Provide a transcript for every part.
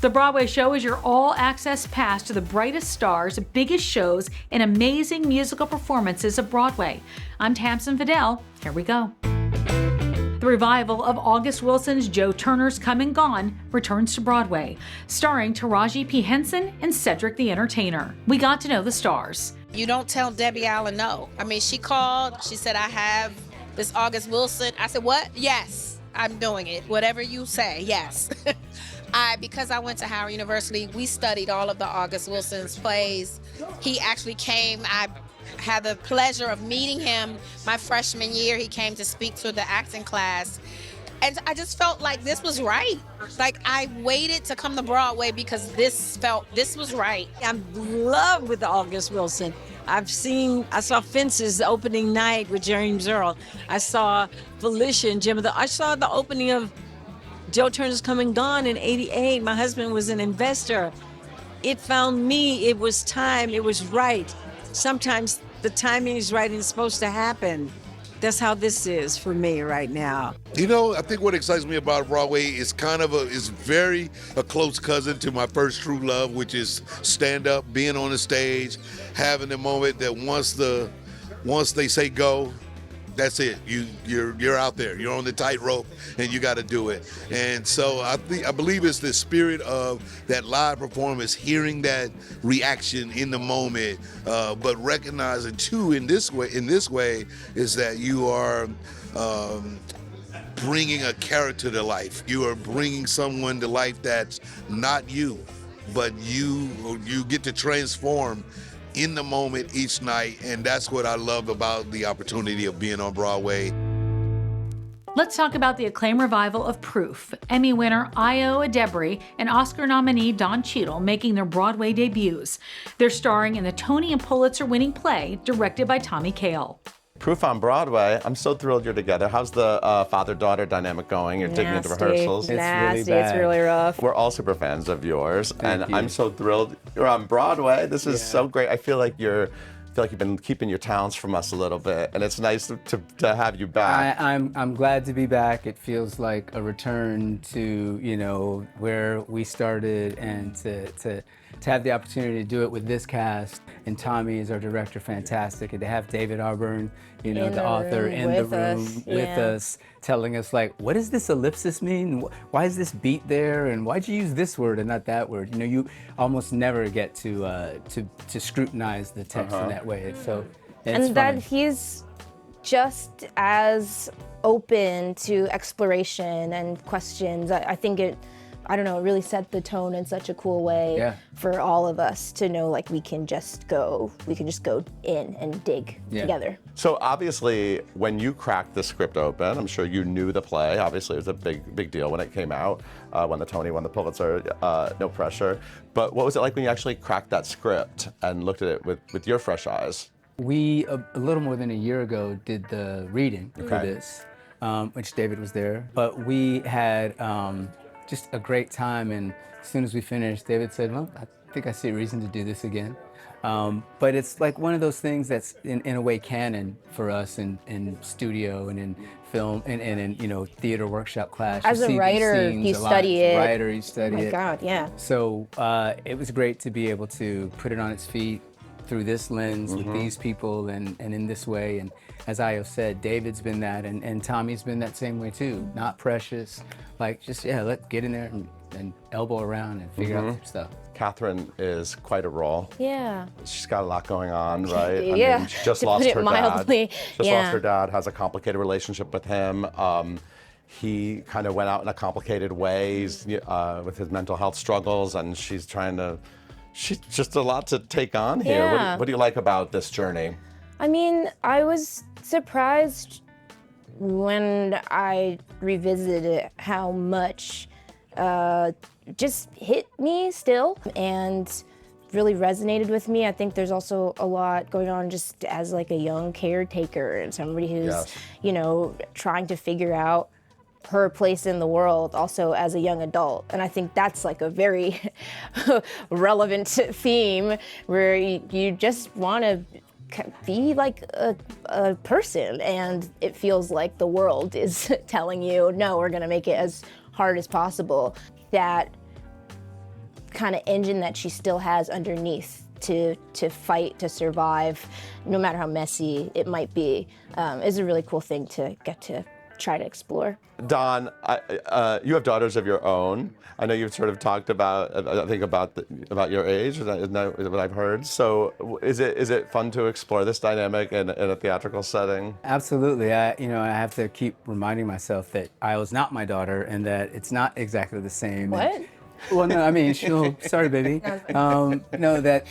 The Broadway Show is your all-access pass to the brightest stars, biggest shows, and amazing musical performances of Broadway. I'm Tamsen Fadal. Here we go. The revival of August Wilson's Joe Turner's Come and Gone returns to Broadway, starring Taraji P. Henson and Cedric the Entertainer. We got to know the stars. You don't tell Debbie Allen no. I mean, she called, she said, I have this August Wilson. I said, what? Yes, I'm doing it. Whatever you say, yes. Because I went to Howard University, we studied all of the August Wilson's plays. He actually came, I had the pleasure of meeting him my freshman year. He came to speak to the acting class. And I just felt like this was right. Like I waited to come to Broadway because this was right. I'm in love with August Wilson. I saw Fences the opening night with James Earl. I saw Felicia and Jim. I saw the opening of Joe Turner's Come and Gone in '88. My husband was an investor. It found me, it was time, it was right. Sometimes the timing is right and it's supposed to happen. That's how this is for me right now. You know, I think what excites me about Broadway is is very a close cousin to my first true love, which is stand up, being on the stage, having the moment that once they say go, that's it. You're out there. You're on the tightrope, and you got to do it. And so I believe it's the spirit of that live performance, hearing that reaction in the moment, but recognizing too in this way is that you are bringing a character to life. You are bringing someone to life that's not you, but you get to transform in the moment each night, and that's what I love about the opportunity of being on Broadway. Let's talk about the acclaimed revival of Proof. Emmy winner Ayo Edebiri and Oscar nominee Don Cheadle making their Broadway debuts. They're starring in the Tony and Pulitzer-winning play directed by Tommy Kail. Proof on Broadway. I'm so thrilled you're together. How's the father-daughter dynamic going? You're digging into rehearsals. Nasty. It's really rough. We're all super fans of yours, Thank you. I'm so thrilled you're on Broadway. This is so great. I feel like you've been keeping your talents from us a little bit, and it's nice to have you back. I'm glad to be back. It feels like a return to where we started, and to have the opportunity to do it with this cast. And Tommy is our director, fantastic, and to have David Auburn, the author, in the room with us, telling us like, what does this ellipsis mean? Why is this beat there? And why'd you use this word and not that word? You almost never get to scrutinize the text in that way. So it's fun. That he's just as open to exploration and questions. I think it really set the tone in such a cool way for all of us to know, like, we can just go in and dig together. So obviously, when you cracked the script open, I'm sure you knew the play. Obviously, it was a big deal when it came out, won the Tony, won the Pulitzer, no pressure. But what was it like when you actually cracked that script and looked at it with your fresh eyes? We, a little more than a year ago, did the reading for this, which David was there. But we had just a great time, and as soon as we finished, David said, well, I think I see a reason to do this again. But it's like one of those things that's in a way canon for us in studio and in film and in theater workshop class. As a writer, you study it. Oh my God, yeah. So it was great to be able to put it on its feet through this lens with these people and in this way. And as Ayo said, David's been that, and Tommy's been that same way too. Not precious, like just let's get in there and elbow around and figure out some stuff. Catherine is quite a role. Yeah. She's got a lot going on, right? Yeah. I mean, she just To lost put it her mildly. dad. Lost her dad, has a complicated relationship with him. He kind of went out in a complicated way with his mental health struggles, and she's just a lot to take on here. Yeah. What do you like about this journey? I mean, I was surprised when I revisited how much just hit me still and really resonated with me. I think there's also a lot going on just as like a young caretaker and somebody who's, trying to figure out her place in the world also as a young adult. And I think that's like a very relevant theme where you just want to be like a person, and it feels like the world is telling you, no, we're gonna make it as hard as possible. That kind of engine that she still has underneath to fight, to survive, no matter how messy it might be, is a really cool thing to get to try to explore. Don, you have daughters of your own. I know you've sort of talked about, I think about your age, isn't that what I've heard? So is it fun to explore this dynamic in a theatrical setting? Absolutely. I have to keep reminding myself that Ayo's not my daughter and that it's not exactly the same. What? Well, no, I mean, sorry, baby. No, that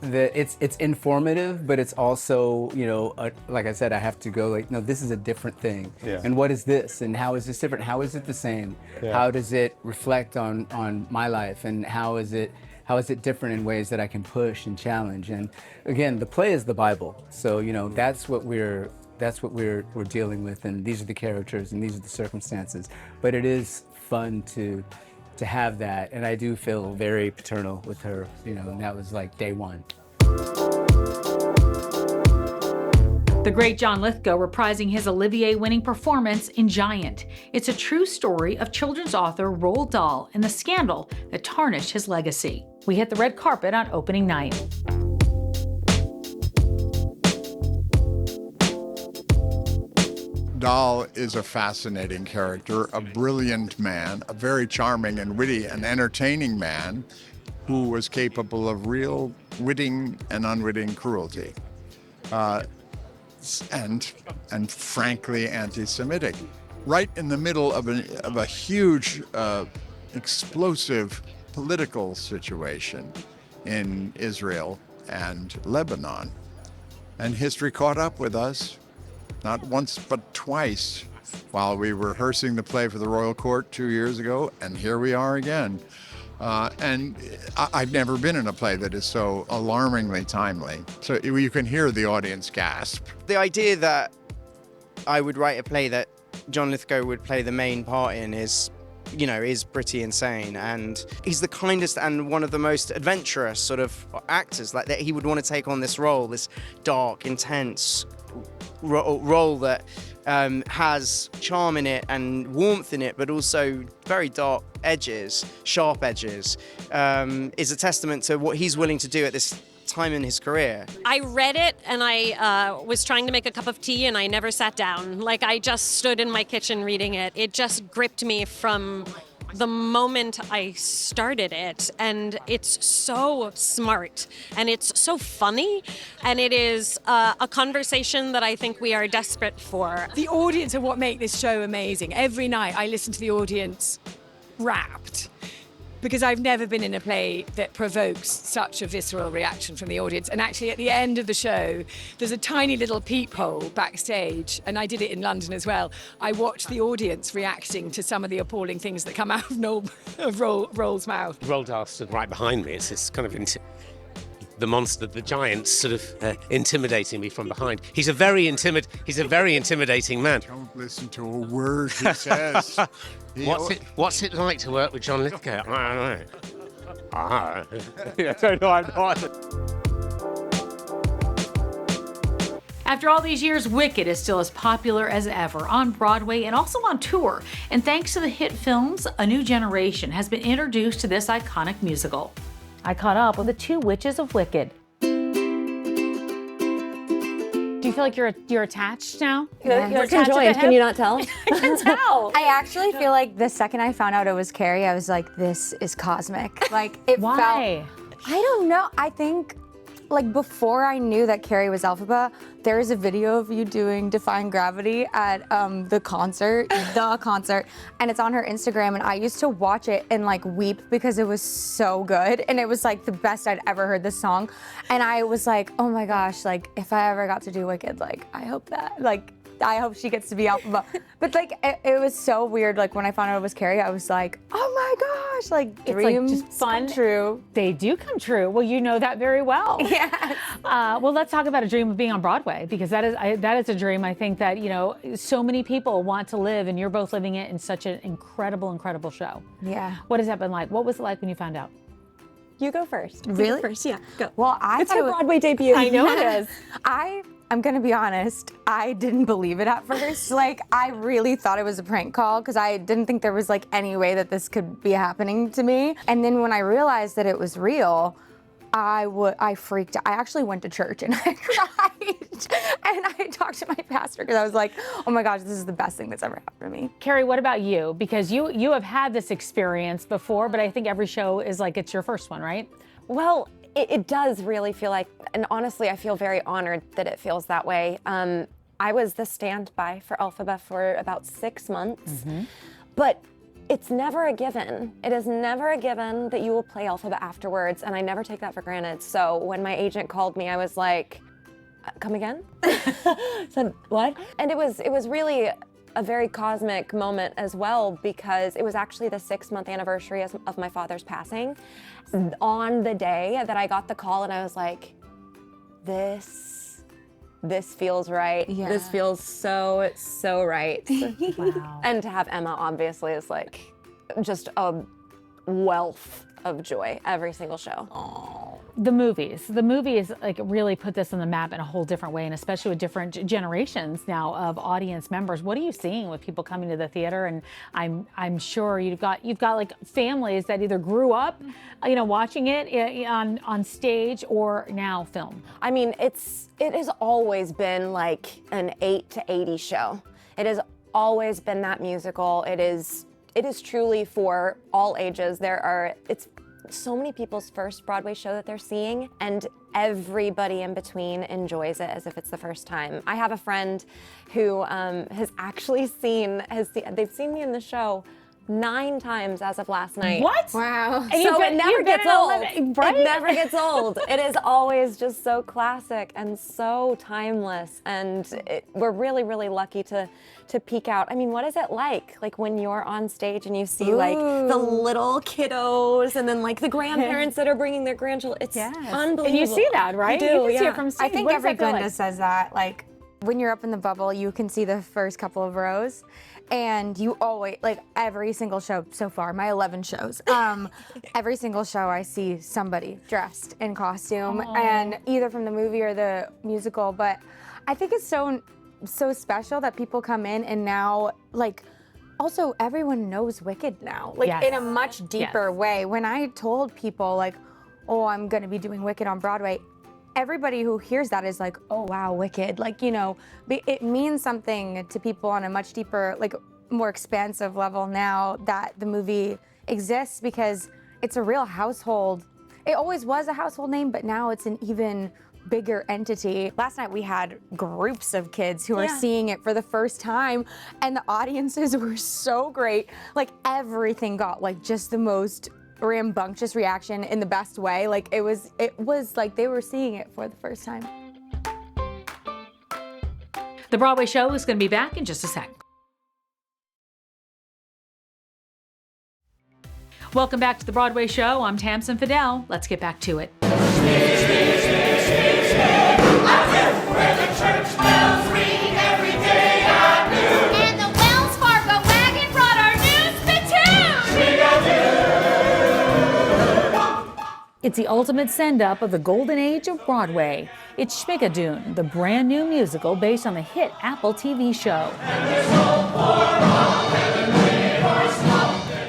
it's informative, but it's also, like I said, I have to go like, no, this is a different thing. Yeah. And what is this? And how is this different? How is it the same? Yeah. How does it reflect on my life? And how is it different in ways that I can push and challenge? And again, the play is the Bible, so that's what we're dealing with, and these are the characters and these are the circumstances. But it is fun to have that, and I do feel very paternal with her, and that was like day one. The great John Lithgow reprising his Olivier-winning performance in Giant. It's a true story of children's author Roald Dahl and the scandal that tarnished his legacy. We hit the red carpet on opening night. Dahl is a fascinating character, a brilliant man, a very charming and witty and entertaining man who was capable of real witting and unwitting cruelty, and frankly anti-Semitic. Right in the middle of a huge, explosive political situation in Israel and Lebanon. And history caught up with us. Not once, but twice, while we were rehearsing the play for the Royal Court 2 years ago, and here we are again. And I've never been in a play that is so alarmingly timely. So you can hear the audience gasp. The idea that I would write a play that John Lithgow would play the main part in is pretty insane. And he's the kindest and one of the most adventurous sort of actors, like that he would want to take on this role, this dark, intense role that has charm in it and warmth in it, but also very dark edges, sharp edges, is a testament to what he's willing to do at this time in his career. I read it and I was trying to make a cup of tea and I never sat down. Like, I just stood in my kitchen reading it. It just gripped me from the moment I started it, and it's so smart and it's so funny, and it is a conversation that I think we are desperate for. The audience are what make this show amazing. Every night I listen to the audience rapt, because I've never been in a play that provokes such a visceral reaction from the audience. And actually, at the end of the show, there's a tiny little peephole backstage, and I did it in London as well. I watched the audience reacting to some of the appalling things that come out of Roald's mouth. Roald Dahl stood right behind me. It's kind of the monster, the giant, sort of intimidating me from behind. He's a very intimidating man. Don't listen to a word he says. What's it like to work with John Lithgow? I don't know. I'm not. After all these years, Wicked is still as popular as ever on Broadway and also on tour. And thanks to the hit films, a new generation has been introduced to this iconic musical. I caught up with the two witches of Wicked. Do you feel like you're attached now? You're conjoined. Can you not tell? I can tell. I actually feel like the second I found out it was Keri, I was like, this is cosmic. Like, it Why? felt, I don't know. I think, like, before I knew that Keri was Elphaba, there is a video of you doing Defying Gravity at the concert, and it's on her Instagram, and I used to watch it and like weep because it was so good, and it was like the best I'd ever heard the song, and I was like, oh my gosh, like if I ever got to do Wicked, like I hope she gets to be Elphaba. But like it was so weird. Like when I found out it was Keri, I was like, oh my gosh, like dreams it's like just fun. come true. They do come true. Well, you know that very well. Yes. Well, let's talk about a dream of being on Broadway, because that is a dream I think that, so many people want to live, and you're both living it in such an incredible, incredible show. Yeah. What has that been like? What was it like when you found out? You go first. Really? You go first, yeah. Go. Well, I It's thought her Broadway debut. I know it is. I'm gonna be honest, I didn't believe it at first. Like, I really thought it was a prank call because I didn't think there was like any way that this could be happening to me. And then when I realized that it was real, I freaked out. I actually went to church and I cried. And I talked to my pastor because I was like, oh my gosh, this is the best thing that's ever happened to me. Keri, what about you? Because you have had this experience before, but I think every show is like it's your first one, right? Well, it does really feel like, and honestly, I feel very honored that it feels that way. I was the standby for Elphaba for about 6 months, but it's never a given. It is never a given that you will play Elphaba afterwards, and I never take that for granted. So when my agent called me, I was like, come again? Said, what? And it was really a very cosmic moment as well, because it was actually the 6-month anniversary of my father's passing. On the day that I got the call, and I was like, this feels right. Yeah. This feels so right. Wow. And to have Emma, obviously, is like just a wealth of joy every single show. The movies like really put this on the map in a whole different way, and especially with different generations now of audience members. What are you seeing with people coming to the theater? And I'm sure you've got like families that either grew up, watching it on stage or now film. I mean, it has always been like an 8 to 80 show. It has always been that musical. It is truly for all ages. It's so many people's first Broadway show that they're seeing, and everybody in between enjoys it as if it's the first time. I have a friend who has actually they've seen me in the show 9 times as of last night. What? Wow. And So it never gets old. Right? It never gets old. It is always just so classic and so timeless. And we're really, really lucky to peek out. I mean, what is it like when you're on stage and you see like the little kiddos and then like the grandparents that are bringing their grandchildren? It's unbelievable. And you see that, right? You do, can see it from stage. I think What does every that feel Glinda like? says that. Like, when you're up in the bubble, you can see the first couple of rows, and you always, like, every single show so far, my 11 shows, every single show I see somebody dressed in costume, and either from the movie or the musical. But I think it's so special that people come in and now, like, also everyone knows Wicked now, like in a much deeper way. When I told people like, oh, I'm gonna be doing Wicked on Broadway, everybody who hears that is like, oh wow, Wicked. Like, it means something to people on a much deeper, like more expansive level now that the movie exists, because it's a real household. It always was a household name, but now it's an even bigger entity. Last night we had groups of kids who are seeing it for the first time, and the audiences were so great. Like, everything got like just the most rambunctious reaction in the best way. Like, it was like they were seeing it for the first time. The Broadway Show is going to be back in just a sec. Welcome back to the Broadway Show. I'm Tamsen Fadal. Let's get back to it. And the Wells Fargo wagon brought our new spittoon! It's the ultimate send-up of the golden age of Broadway. It's Schmigadoon, the brand new musical based on the hit Apple TV show.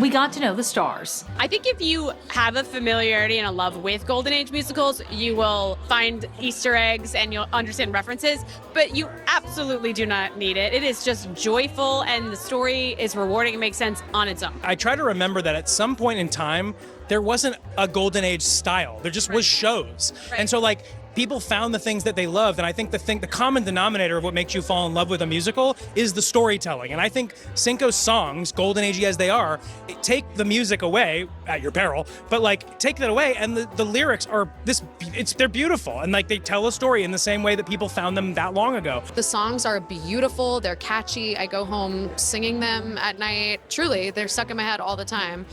We got to know the stars. I think if you have a familiarity and a love with Golden Age musicals, you will find Easter eggs and you'll understand references, but you absolutely do not need it. It is just joyful, and the story is rewarding and makes sense on its own. I try to remember that at some point in time, there wasn't a Golden Age style. There just was shows. And so like, people found the things that they loved, and I think the common denominator of what makes you fall in love with a musical is the storytelling. And I think Cinco's songs, golden agey as they are, take the music away at your peril, but like take that away, and the lyrics are they're beautiful, and like they tell a story in the same way that people found them that long ago. The songs are beautiful, they're catchy. I go home singing them at night. Truly, they're stuck in my head all the time.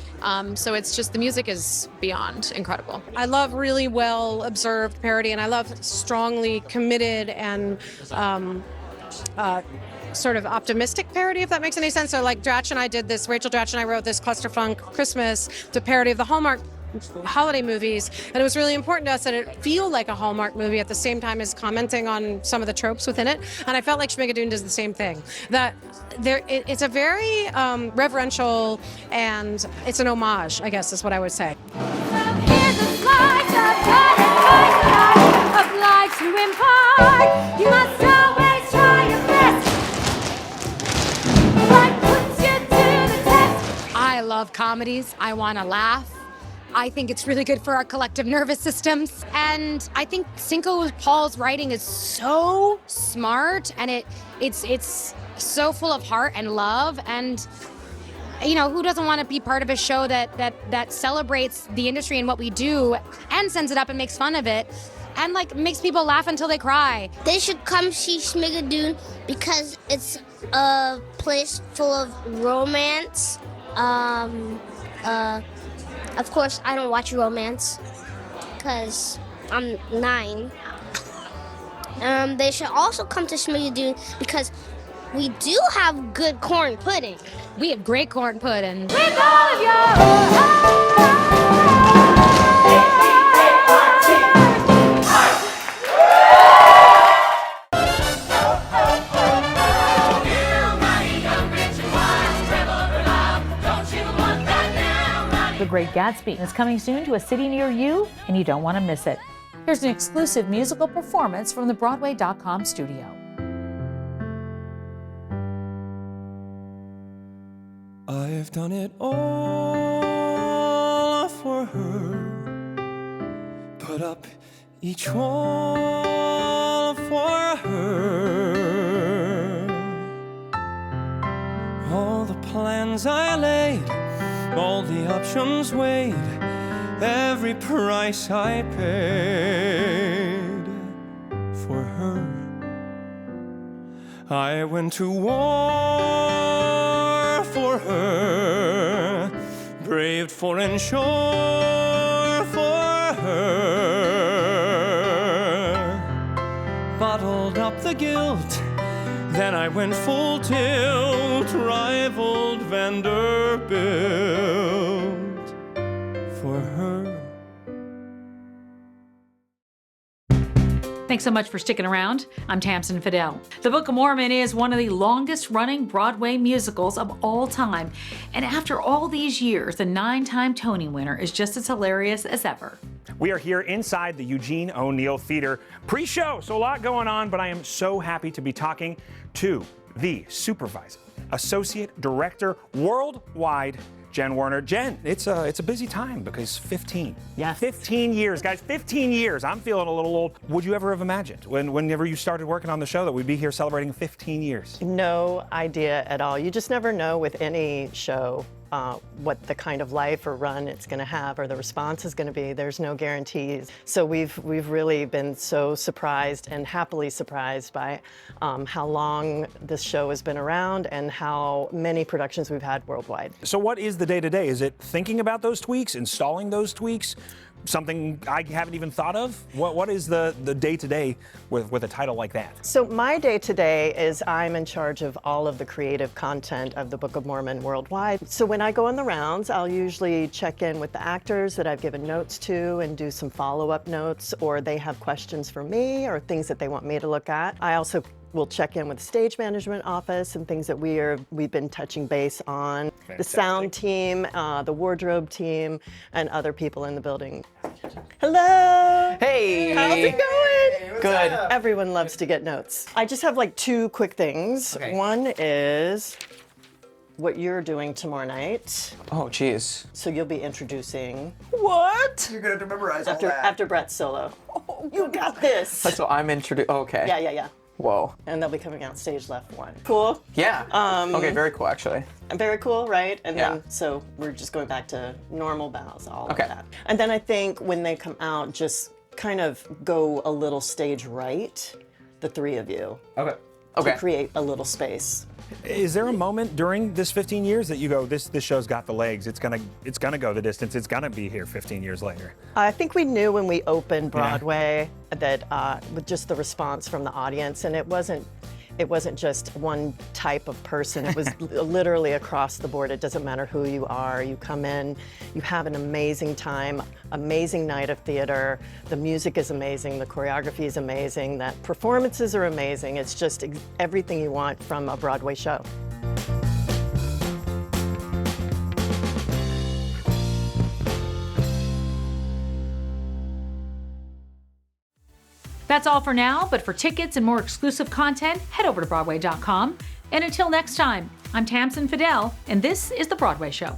So it's just, the music is beyond incredible. I love really well observed parody, and I love strongly committed and sort of optimistic parody, if that makes any sense. So like Rachel Dratch and I wrote this Clusterfunk Christmas, the parody of the Hallmark holiday movies, and it was really important to us that it feel like a Hallmark movie at the same time as commenting on some of the tropes within it. And I felt like Schmigadoon does the same thing. That it's a very reverential, and it's an homage, I guess is what I would say. Here's a slice of life to impart. You must always try your best. What puts you to the test? I love comedies. I want to laugh. I think it's really good for our collective nervous systems. And I think Cinco Paul's writing is so smart, and it's so full of heart and love. And you know, who doesn't want to be part of a show that celebrates the industry and what we do and sends it up and makes fun of it and like makes people laugh until they cry? They should come see Schmigadoon because it's a place full of romance. Of course, I don't watch romance because I'm 9. They should also come to Schmigadoon because we do have good corn pudding. We have great corn pudding. With all of your The Great Gatsby is coming soon to a city near you, and you don't want to miss it. Here's an exclusive musical performance from the Broadway.com studio. I've done it all for her, put up each wall for her. All the plans I laid, all the options weighed, every price I paid for her. I went to war for her, braved foreign shore for her, bottled up the guilt, then I went full tilt, rivaled Vanderbilt for her. Thanks so much for sticking around. I'm Tamsen Fadal. The Book of Mormon is one of the longest running Broadway musicals of all time. And after all these years, the 9-time Tony winner is just as hilarious as ever. We are here inside the Eugene O'Neill Theater pre-show, so a lot going on, but I am so happy to be talking to the supervisor, associate director worldwide, Jen Werner. Jen, it's a busy time because 15. Yeah. 15 years, guys, 15 years. I'm feeling a little old. Would you ever have imagined whenever you started working on the show that we'd be here celebrating 15 years? No idea at all. You just never know with any show what the kind of life or run it's going to have or the response is going to be. There's no guarantees. So we've really been so surprised and happily surprised by how long this show has been around and how many productions we've had worldwide. So what is the day-to-day? Is it thinking about those tweaks, installing those tweaks? Something I haven't even thought of? What is the day-to-day with a title like that? So my day-to-day is I'm in charge of all of the creative content of the Book of Mormon worldwide. So when I go on the rounds, I'll usually check in with the actors that I've given notes to and do some follow-up notes, or they have questions for me or things that they want me to look at. I also will check in with the stage management office and things that we've been touching base on. Fantastic. The sound team, the wardrobe team, and other people in the building. Hello! Hey! How's it going? Good. Everyone loves to get notes. I just have like 2 quick things. Okay. One is what you're doing tomorrow night. Oh, geez. So you'll be introducing. What? You're gonna have to memorize all that. After Brett's solo. Oh, you got this. So I'm introduced. Okay. Yeah. Whoa. And they'll be coming out stage left 1. Cool? Yeah. Okay, very cool, actually. Very cool, right? And Yeah. then, so we're just going back to normal bows, all Okay. of that. And then I think when they come out, just kind of go a little stage right, the 3 of you. Okay. To create a little space. Is there a moment during this 15 years that you go, this show's got the legs, it's gonna go the distance, it's gonna be here 15 years later? I think we knew when we opened Broadway that with just the response from the audience, and it wasn't It wasn't just one type of person. It was literally across the board. It doesn't matter who you are. You come in, you have an amazing time, amazing night of theater. The music is amazing. The choreography is amazing. The performances are amazing. It's just everything you want from a Broadway show. That's all for now, but for tickets and more exclusive content, head over to Broadway.com. And until next time, I'm Tamsen Fadal, and this is The Broadway Show.